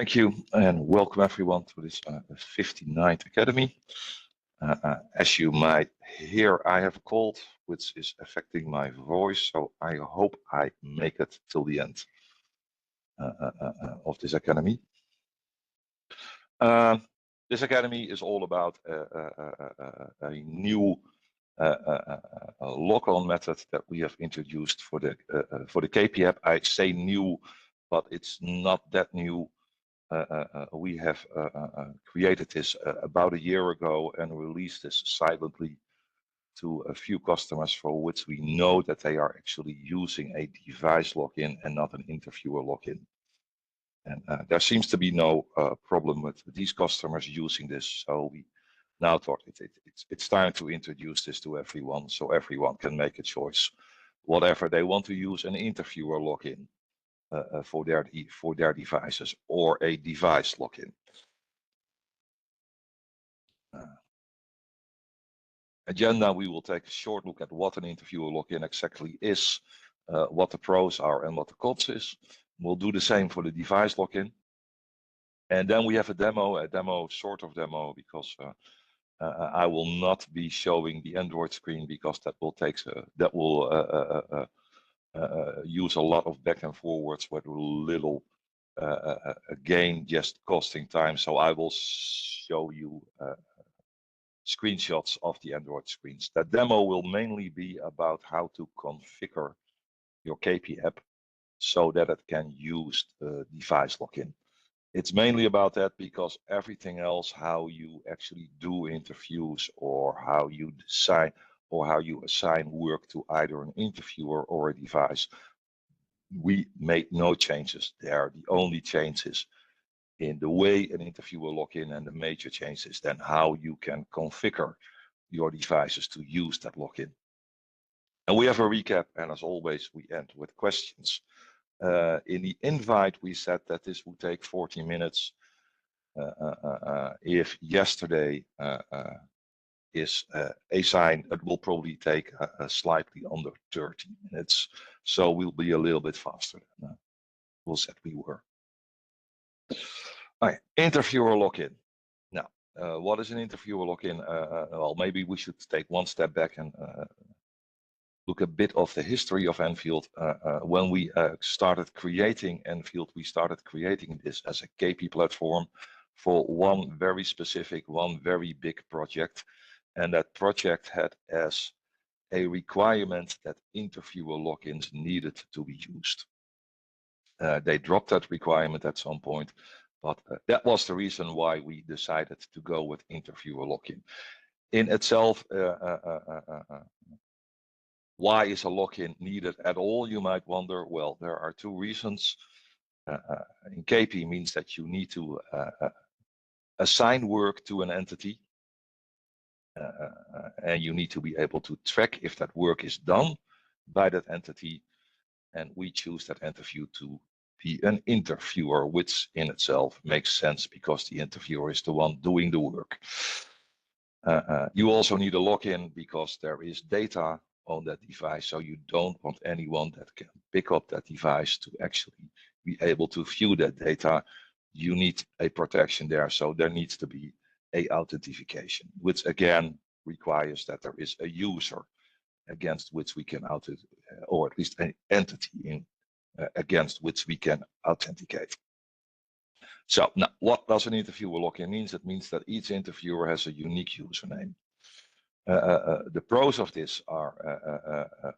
Thank you and welcome everyone to this 59th Academy. As you might hear, I have a cold which is affecting my voice, so I hope I make it till the end of this Academy. This Academy is all about a new logon method that we have introduced for the CAPI app. I say new, but it's not that new. We have created this about a year ago and released this silently to a few customers for which we know that they are actually using a device login and not an interviewer login. And there seems to be no problem with these customers using this. So we now thought it's time to introduce this to everyone so everyone can make a choice, whatever they want to use an interviewer login. For their devices or a device login. Agenda, we will take a short look at what an interviewer login exactly is, what the pros are and what the cons is. We'll do the same for the device login. And then we have a sort of demo, because I will not be showing the Android screen because that will use a lot of back and forwards with little again just costing time. So I will show you screenshots of the Android screens. That demo will mainly be about how to configure your CAPI app so that it can use the device login. It's mainly about that because everything else, how you actually do interviews or how you decide or how you assign work to either an interviewer or a device, we made no changes there. The only changes in the way an interviewer login, and the major changes then how you can configure your devices to use that login. And we have a recap, and as always, we end with questions. In the invite, we said that this would take 40 minutes. If yesterday is assigned, it will probably take slightly under 30 minutes. So we'll be a little bit faster than we said we were. All right, interviewer login. Now, what is an interviewer login? Well, maybe we should take one step back and look a bit of the history of Nfield. When we started creating Nfield, we started creating this as a CAPI platform for one very specific, one very big project. And that project had as a requirement that interviewer logins needed to be used. They dropped that requirement at some point, but that was the reason why we decided to go with interviewer login. In itself, why is a login needed at all, you might wonder? Well, there are two reasons. In CAPI means that you need to assign work to an entity. And you need to be able to track if that work is done by that entity. And we choose that entity to be an interviewer, which in itself makes sense because the interviewer is the one doing the work. You also need a login because there is data on that device. So you don't want anyone that can pick up that device to actually be able to view that data. You need a protection there. So there needs to be a authentication, which again requires that there is a user against which we can or at least an entity against which we can authenticate. So now, what does an interviewer login mean? It means that each interviewer has a unique username. The pros of this are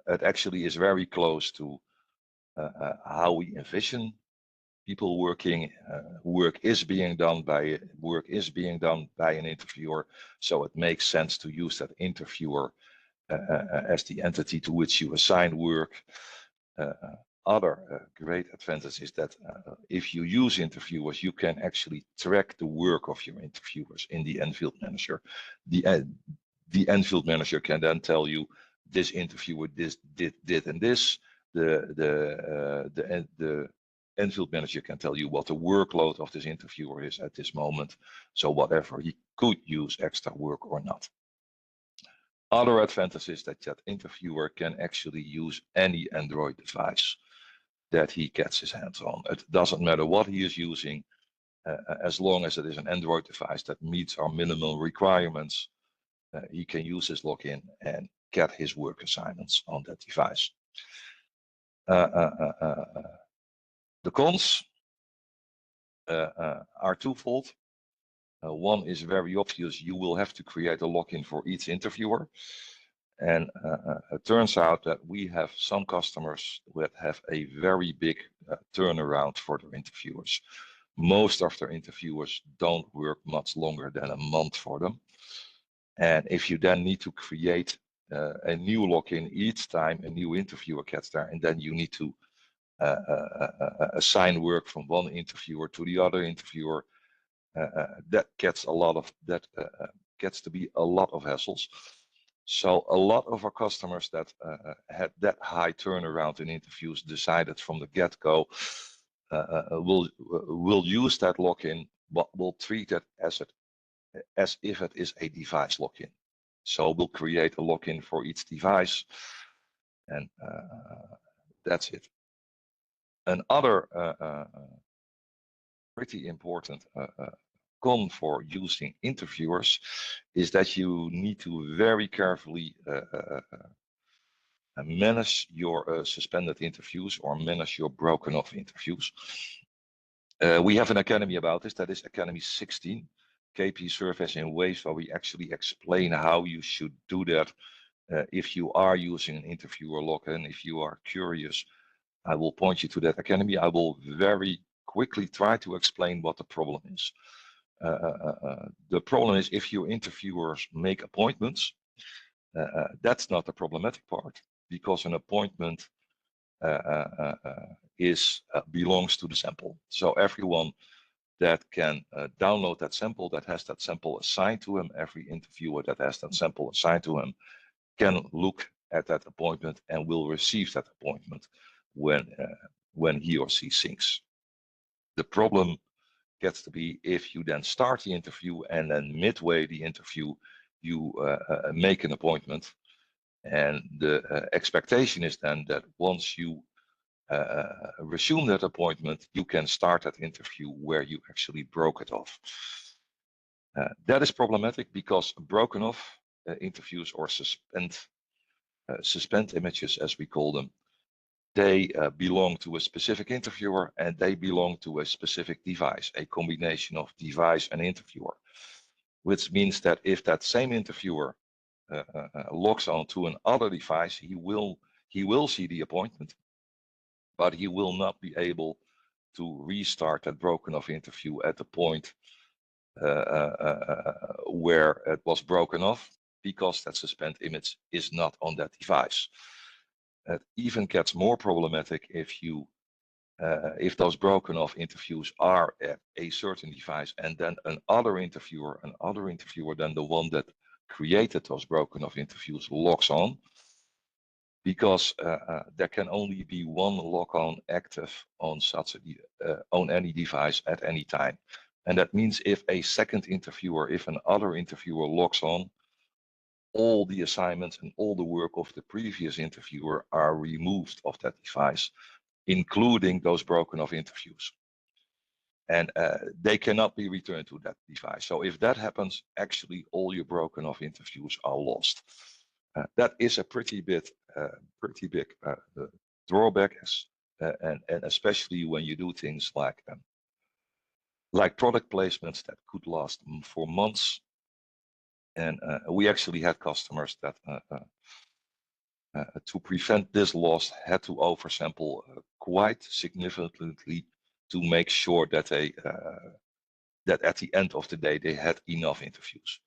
it actually is very close to how we envision people working. Work is being done by an interviewer, so it makes sense to use that interviewer as the entity to which you assign work. Other great advantage is that if you use interviewers, you can actually track the work of your interviewers in the Nfield Manager. The Nfield Manager can then tell you this interviewer did and this. The Nfield Manager can tell you what the workload of this interviewer is at this moment. So whatever he could use extra work or not. Other advantage is that that interviewer can actually use any Android device that he gets his hands on. It doesn't matter what he is using. as long as it is an Android device that meets our minimal requirements, he can use his login and get his work assignments on that device. The cons are twofold. One is very obvious. You will have to create a login for each interviewer. And it turns out that we have some customers that have a very big turnaround for their interviewers. Most of their interviewers don't work much longer than a month for them. And if you then need to create a new login each time a new interviewer gets there, and then you need to assign work from one interviewer to the other interviewer, that gets to be a lot of hassles. So a lot of our customers that had that high turnaround in interviews decided from the get-go will use that login, but will treat it as if it is a device login. So we'll create a login for each device, and that's it. Another pretty important con for using interviewers is that you need to very carefully manage your suspended interviews or manage your broken off interviews. We have an academy about this, that is Academy 16, CAPI Surveys in Waves, where we actually explain how you should do that if you are using an interviewer login. If you are curious, I will point you to that academy. I will very quickly try to explain what the problem is. The problem is if your interviewers make appointments, that's not the problematic part, because an appointment belongs to the sample. So everyone that can download that sample, that has that sample assigned to him, every interviewer that has that sample assigned to him can look at that appointment and will receive that appointment when he or she syncs. The problem gets to be if you then start the interview and then midway the interview you make an appointment, and the expectation is then that once you resume that appointment, you can start that interview where you actually broke it off. That is problematic because broken off interviews, or suspend images as we call them, they belong to a specific interviewer and they belong to a specific device, a combination of device and interviewer, which means that if that same interviewer logs on to another device, he will see the appointment, but he will not be able to restart that broken off interview at the point where it was broken off, because that suspend image is not on that device. It even gets more problematic if those broken off interviews are at a certain device and then another interviewer than the one that created those broken off interviews logs on, because there can only be one logon active on any device at any time. And that means if a second interviewer, if another interviewer logs on, all the assignments and all the work of the previous interviewer are removed off that device, including those broken off interviews. And they cannot be returned to that device. So if that happens, actually all your broken off interviews are lost. That is a pretty big drawback, and especially when you do things like product placements that could last for months. And we actually had customers that to prevent this loss had to oversample quite significantly to make sure that that at the end of the day they had enough interviews.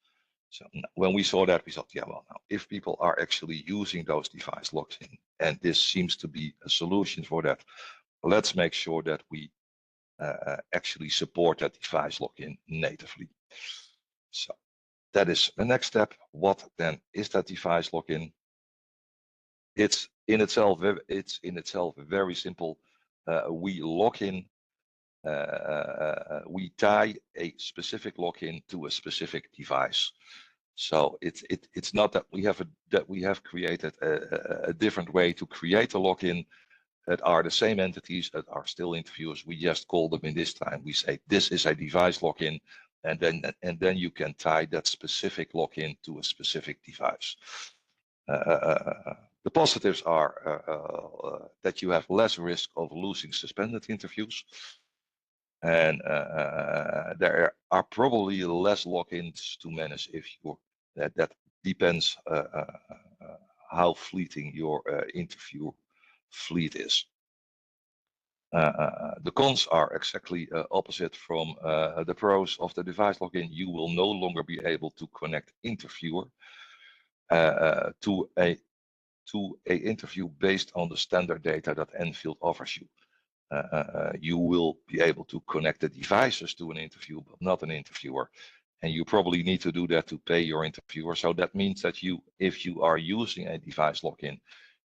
So when we saw that, we thought, yeah, well, now if people are actually using those device logs in, and this seems to be a solution for that, let's make sure that we actually support that device login natively. So that is the next step. What then is that device login? It's in itself very simple. We log in. We tie a specific login to a specific device. So it's not that we have created a different way to create a login. that are the same entities that are still interviewers. We just call them in this time. We say this is a device login, and then you can tie that specific login to a specific device. The positives are that you have less risk of losing suspended interviews, and there are probably less logins to manage if you that depends how fleeting your interview fleet is. The cons are exactly opposite from the pros of the device login. You will no longer be able to connect interviewer to a interview based on the standard data that Nfield offers you. You will be able to connect the devices to an interview, but not an interviewer. And you probably need to do that to pay your interviewer. So that means that if you are using a device login,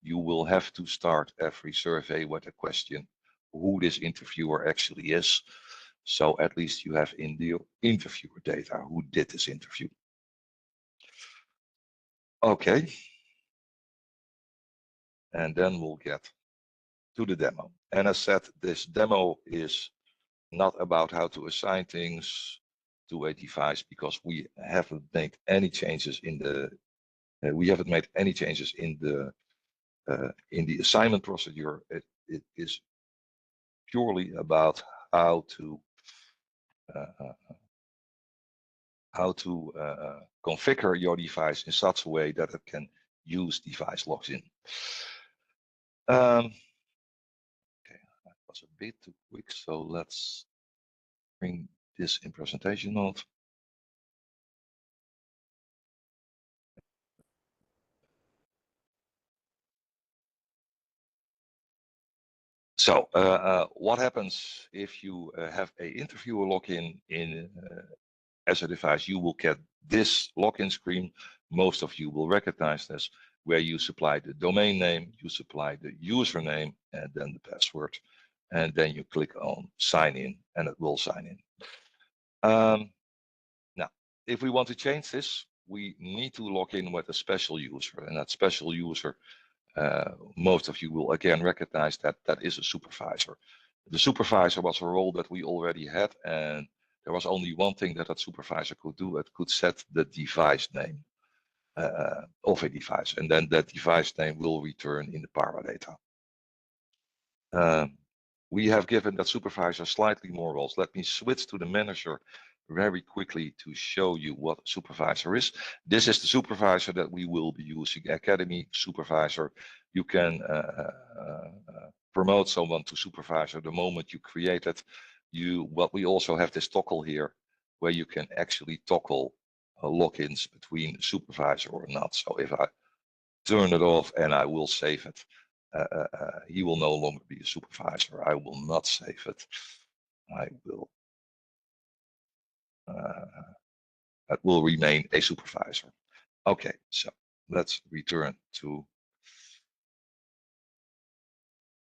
you will have to start every survey with a question, who this interviewer actually is. So at least you have in the interviewer data who did this interview. Okay. And then we'll get to the demo. And as said, this demo is not about how to assign things to a device, because we haven't made any changes in the assignment procedure. It is purely about how to configure your device in such a way that it can use device logs in. Okay, that was a bit too quick, so let's bring this in presentation mode. So what happens if you have a interviewer login as a device? You will get this login screen. Most of you will recognize this, where you supply the domain name, you supply the username, and then the password. And then you click on sign in, and it will sign in. Now, if we want to change this, we need to log in with a special user, and that special user, most of you will again recognize that is a supervisor. The supervisor was a role that we already had, and there was only one thing that supervisor could do. It could set the device name of a device, and then that device name will return in the paradata. We have given that supervisor slightly more roles. Let me switch to the manager very quickly to show you what supervisor is. This is the supervisor that we will be using, Academy supervisor. You can promote someone to supervisor the moment you create it. But we also have this toggle here where you can actually toggle logins between supervisor or not. So if I turn it off and I will save it, he will no longer be a supervisor. I will not save it. It will remain a supervisor. Okay, so let's return to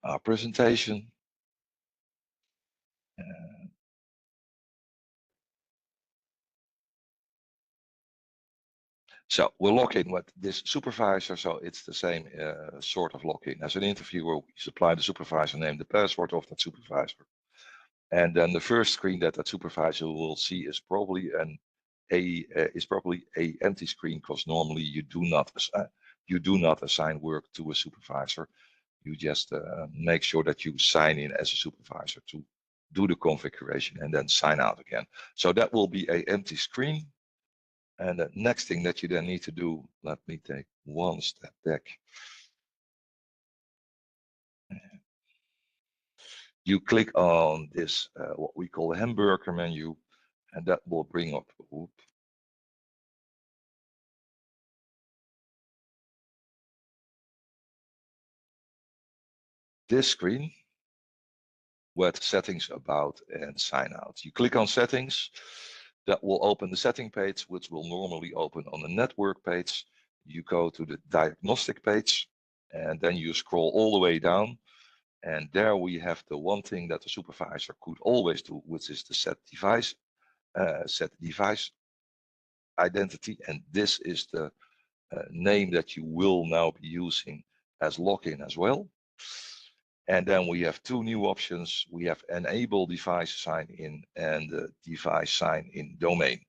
our presentation. So we'll log in with this supervisor. So it's the same sort of login as an interviewer. We supply the supervisor name, the password of that supervisor. And then the first screen that supervisor will see is probably a empty screen, because normally you do not assign work to a supervisor. You just make sure that you sign in as a supervisor to do the configuration and then sign out again. So that will be an empty screen. And the next thing that you then need to do, let me take one step back. You click on this, what we call a hamburger menu, and that will bring up this screen with settings about and sign out. You click on settings, that will open the setting page, which will normally open on the network page. You go to the diagnostic page, and then you scroll all the way down. And there we have the one thing that the supervisor could always do, which is the set device identity. And this is the name that you will now be using as login as well. And then we have two new options. We have enable device sign in and device sign in domain.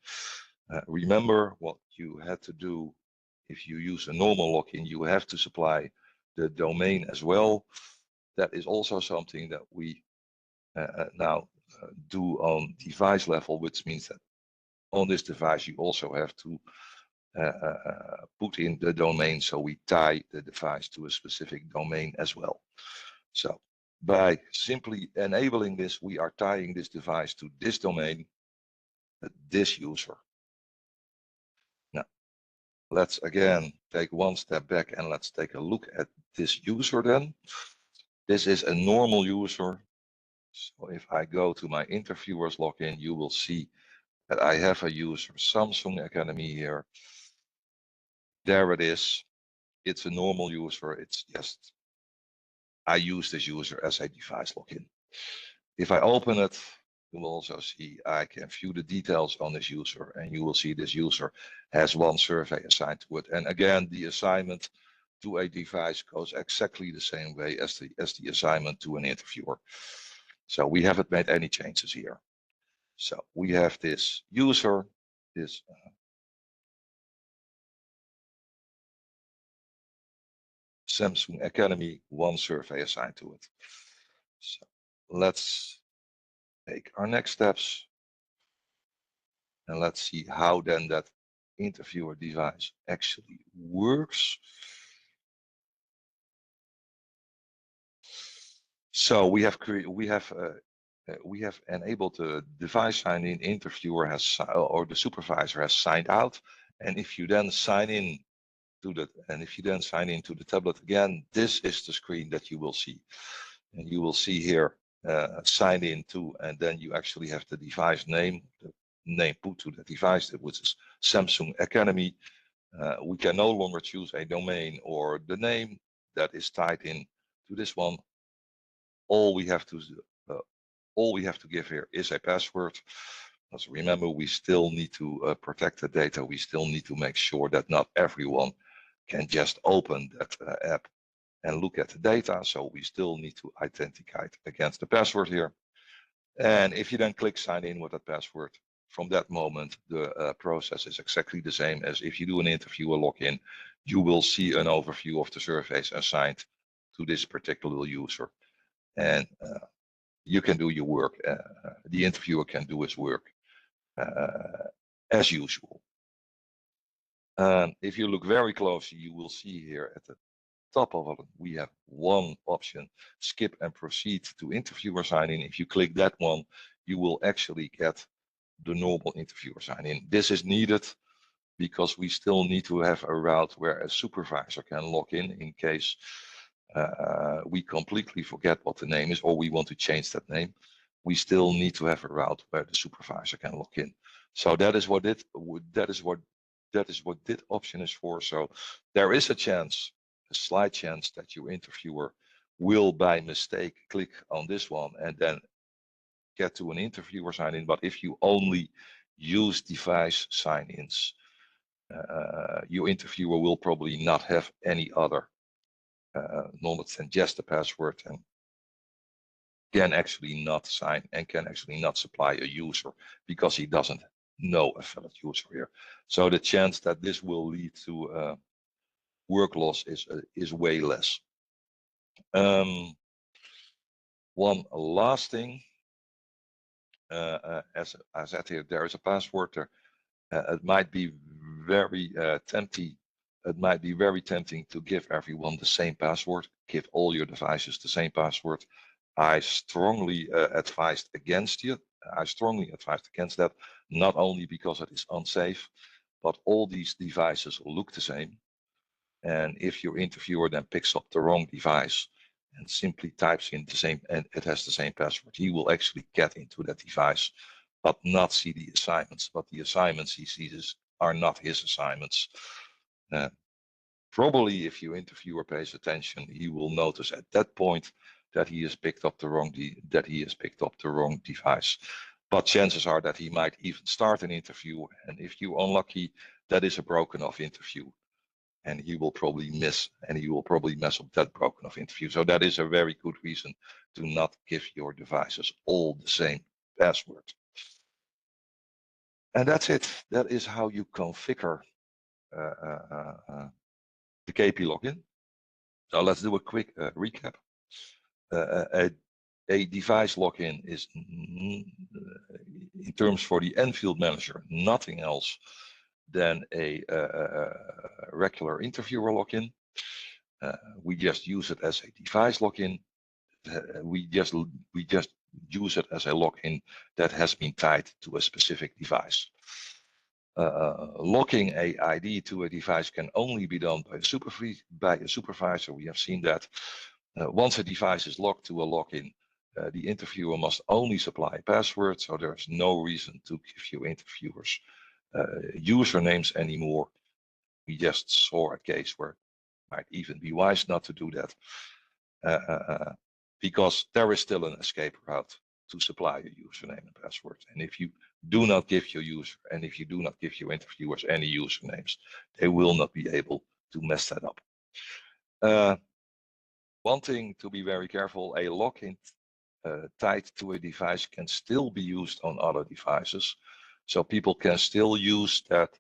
Remember what you had to do if you use a normal login, you have to supply the domain as well. That is also something that we now do on device level, which means that on this device you also have to put in the domain, so we tie the device to a specific domain as well. So by simply enabling this, we are tying this device to this domain, this user. Now, let's again take one step back and let's take a look at this user then. This is a normal user. So if I go to my interviewers login, you will see that I have a user, Samsung Academy here. There it is. It's a normal user. It's just, I use this user as a device login. If I open it, you will also see I can view the details on this user, and you will see this user has one survey assigned to it. And again, the assignment to a device goes exactly the same way as the assignment to an interviewer. So we haven't made any changes here. So we have this user, this Samsung Academy, one survey assigned to it. So let's take our next steps and let's see how then that interviewer device actually works. So we have enabled the device sign in. Interviewer has, or the supervisor has signed out, and if you then sign in to the, and if you then sign into the tablet again, this is the screen that you will see, and you will see here sign in to, and then you actually have the device name, the name put to the device, which is Samsung Academy. We can no longer choose a domain or the name that is tied in to this one. All we have to give here is a password. Because remember, we still need to protect the data. We still need to make sure that not everyone can just open that app and look at the data. So we still need to authenticate against the password here. And if you then click sign in with that password, from that moment, the process is exactly the same as if you do an interview or login. You will see an overview of the surveys assigned to this particular user. And you can do your work. The interviewer can do his work as usual. If you look very closely, you will see here at the top of it, we have one option, skip and proceed to interviewer sign in. If you click that one, you will actually get the normal interviewer sign in. This is needed because we still need to have a route where a supervisor can log in case we completely forget what the name is or we want to change that name. We still need to have a route where the supervisor can log in. So that is what this option is for. So there is a chance, a slight chance, that your interviewer will by mistake click on this one and then get to an interviewer sign in. But if you only use device sign-ins, your interviewer will probably not have any other knowledge than just the password, and can actually not sign and can actually not supply a user because he doesn't know a valid user here. So the chance that this will lead to work loss is way less. One last thing, as I said here, there is a password there. It might be very tempting. It might be very tempting to give everyone the same password, give all your devices the same password. I strongly advised against it. I strongly advised against that, not only because it is unsafe, but all these devices look the same. And if your interviewer then picks up the wrong device and simply types in the same, and it has the same password, he will actually get into that device, but not see the assignments. But the assignments he sees are not his assignments. Probably if your interviewer pays attention, he will notice at that point that he has picked up the wrong device. But chances are that he might even start an interview, and if you're unlucky, that is a broken off interview. and he will probably mess up that broken of interview. So that is a very good reason to not give your devices all the same password. And that's it. That is how you configure the CAPI login. So let's do a quick recap. A device login is, in terms for the Nfield manager, nothing else than a regular interviewer login. We just use it as a device login. We just use it as a login that has been tied to a specific device. Locking a ID to a device can only be done by a supervisor. We have seen that. Once a device is locked to a login, the interviewer must only supply a password, so there's no reason to give your interviewers usernames anymore. We just saw a case where it might even be wise not to do that, because there is still an escape route to supply a username and password. And if you do not give your user, and if you do not give your interviewers any usernames, they will not be able to mess that up. One thing to be very careful, a login tied to a device can still be used on other devices. So people can still use that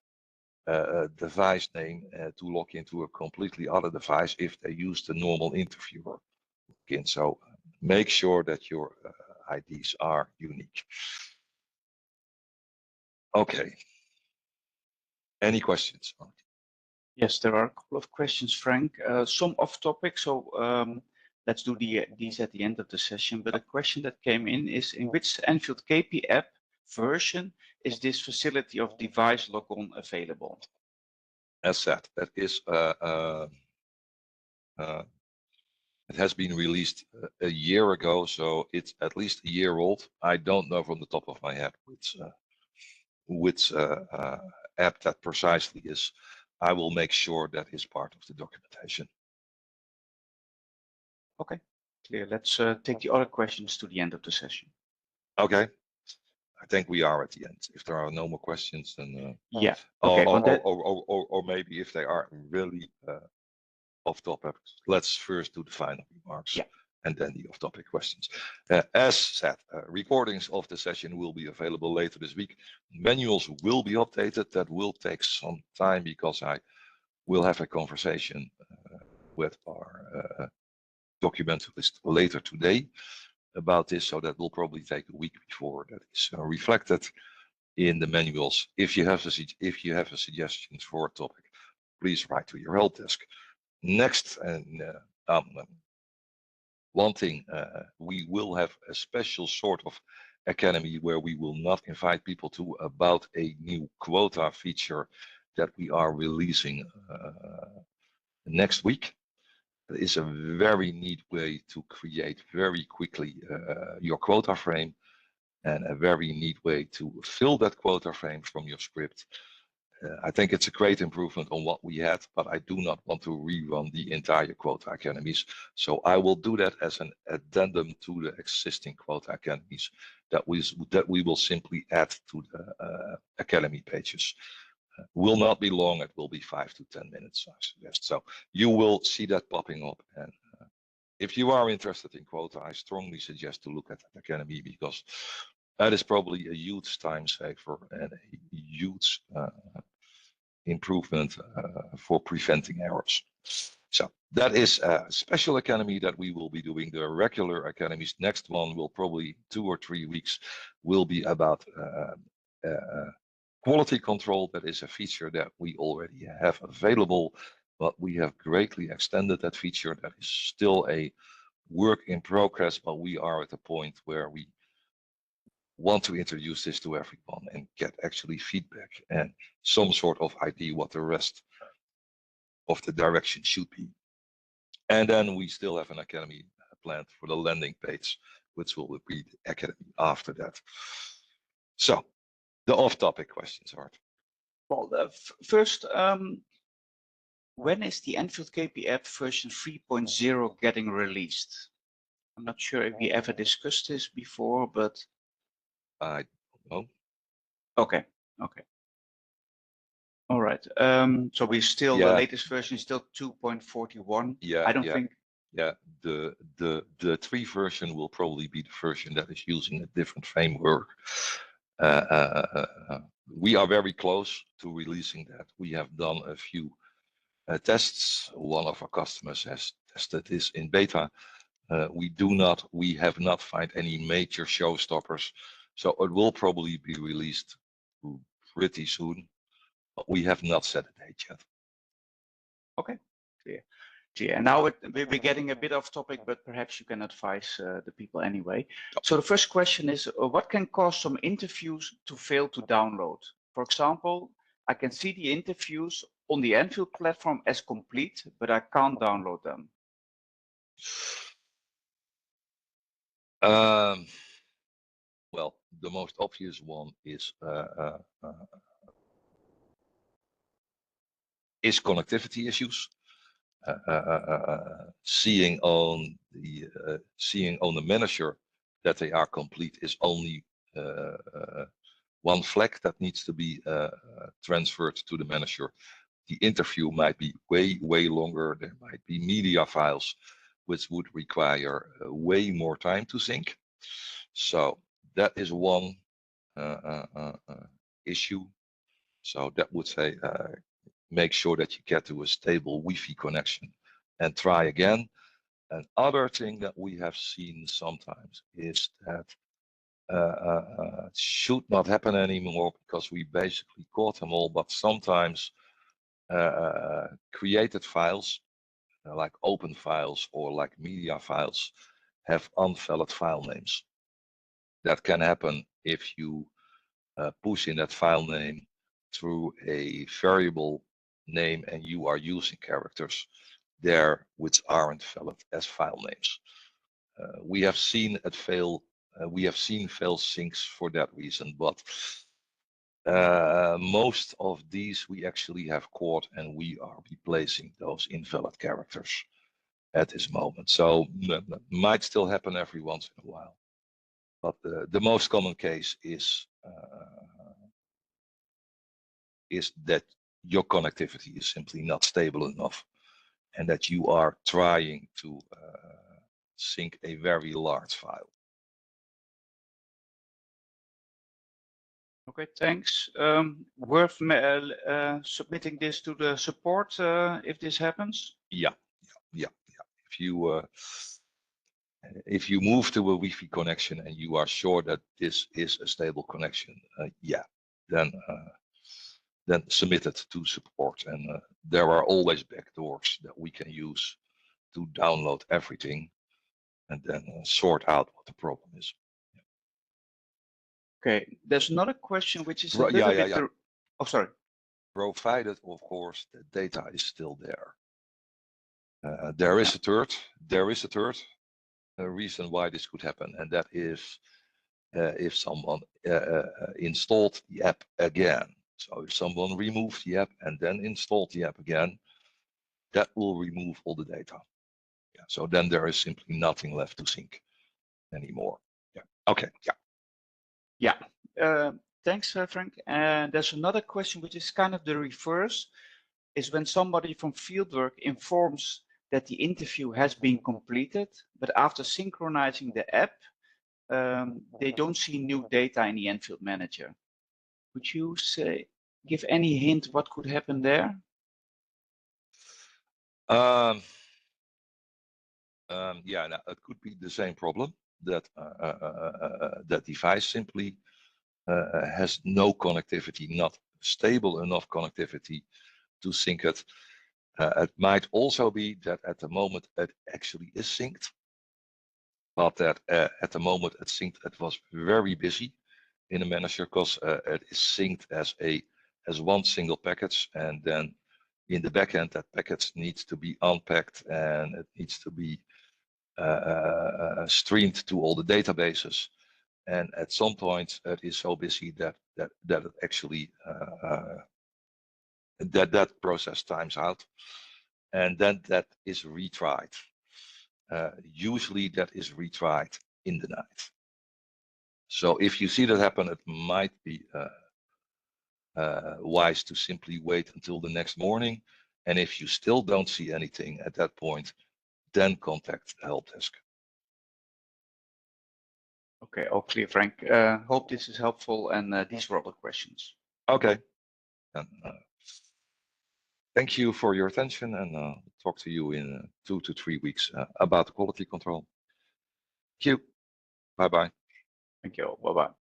device name to log into a completely other device if they use the normal interviewer login. So make sure that your IDs are unique. Okay. Any questions? Yes, there are a couple of questions, Frank. Some off topic, so let's do these at the end of the session. But a question that came in is, in which Nfield CAPI app version is this facility of device logon available? As said, that is it has been released a year ago, so it's at least a year old. I don't know from the top of my head which app that precisely is. I will make sure that is part of the documentation. Okay, clear. Let's take the other questions to the end of the session. Okay, I think we are at the end. If there are no more questions, then yeah. Okay. Or maybe if they are really off topic, let's first do the final remarks. Yeah. And then the off-topic questions. As said, recordings of the session will be available later this week. Manuals will be updated. That will take some time because I will have a conversation with our documentalist later today about this. So that will probably take a week before that is reflected in the manuals. If you have a suggestion for a topic, please write to your help desk. Next, and one thing, we will have a special sort of academy where we will not invite people to about a new quota feature that we are releasing next week. It is a very neat way to create very quickly your quota frame, and a very neat way to fill that quota frame from your script. I think it's a great improvement on what we had, but I do not want to rerun the entire quota academies. So I will do that as an addendum to the existing quota academies that we will simply add to the academy pages. Will not be long. It will be 5 to 10 minutes, I suggest. So you will see that popping up. And if you are interested in quota, I strongly suggest to look at that academy, because that is probably a huge time saver and a huge improvement for preventing errors. So that is a special academy that we will be doing. The regular academies, next one will probably 2 or 3 weeks, will be about quality control. That is a feature that we already have available, but we have greatly extended that feature. That is still a work in progress, but we are at a point where we want to introduce this to everyone and get actually feedback and some sort of idea what the rest of the direction should be. And then we still have an academy planned for the landing page, which will be the academy after that. So the off-topic questions, Art. Well, first, when is the Nfield CAPI app version 3.0 getting released? I'm not sure if we ever discussed this before, but I don't know. Okay. All right. So we still, the latest version is still 2.41. Yeah, I don't think. Yeah, the 3 version will probably be the version that is using a different framework. We are very close to releasing that. We have done a few tests. One of our customers has tested this in beta. We have not found any major showstoppers, so it will probably be released pretty soon, but we have not set a date yet. Okay, clear. And now we're getting a bit off topic, but perhaps you can advise the people anyway. So the first question is, what can cause some interviews to fail to download? For example, I can see the interviews on the Nfield platform as complete, but I can't download them. Well, the most obvious one is connectivity issues. Seeing on the manager that they are complete is only one flag that needs to be transferred to the manager. The interview might be way longer. There might be media files which would require way more time to sync. So that is one issue. So that would say make sure that you get to a stable Wi-Fi connection and try again. Another thing that we have seen sometimes is that should not happen anymore because we basically caught them all, but sometimes created files like open files or like media files have unvalid file names. That can happen if you push in that file name through a variable name and you are using characters there which aren't valid as file names. We have seen failed syncs for that reason, but most of these we actually have caught and we are replacing those invalid characters at this moment. So that might still happen every once in a while. But the most common case is that your connectivity is simply not stable enough and that you are trying to sync a very large file. Okay, thanks. Worth submitting this to the support if this happens? Yeah. If you move to a Wi-Fi connection and you are sure that this is a stable connection, then submit it to support. And there are always backdoors that we can use to download everything and then sort out what the problem is. Okay, there's another question which is Oh, sorry. Provided, of course, the data is still there. There is a third reason why this could happen, and that is if someone installed the app again. So if someone removed the app and then installed the app again, that will remove all the data. Yeah, so then there is simply nothing left to sync anymore. Yeah. Okay. Yeah. Thanks, Frank. And there's another question which is kind of the reverse, is when somebody from fieldwork informs that the interview has been completed, but after synchronizing the app, they don't see new data in the Nfield manager. Would you give any hint what could happen there? Yeah, now, it could be the same problem that that device simply has no connectivity, not stable enough connectivity to sync it. It might also be that at the moment it actually is synced, but that at the moment it synced, it was very busy in the manager because it is synced as one single package, and then in the backend that package needs to be unpacked and it needs to be streamed to all the databases. And at some point it is so busy that it actually that process times out, and then that is retried. Usually that is retried in the night. So if you see that happen, it might be wise to simply wait until the next morning. And if you still don't see anything at that point, then contact the help desk. Okay, all clear, Frank. Hope this is helpful, and these were all the questions. Okay. And, thank you for your attention, and talk to you in 2 to 3 weeks about quality control. Thank you. Bye-bye. Thank you all. Bye-bye.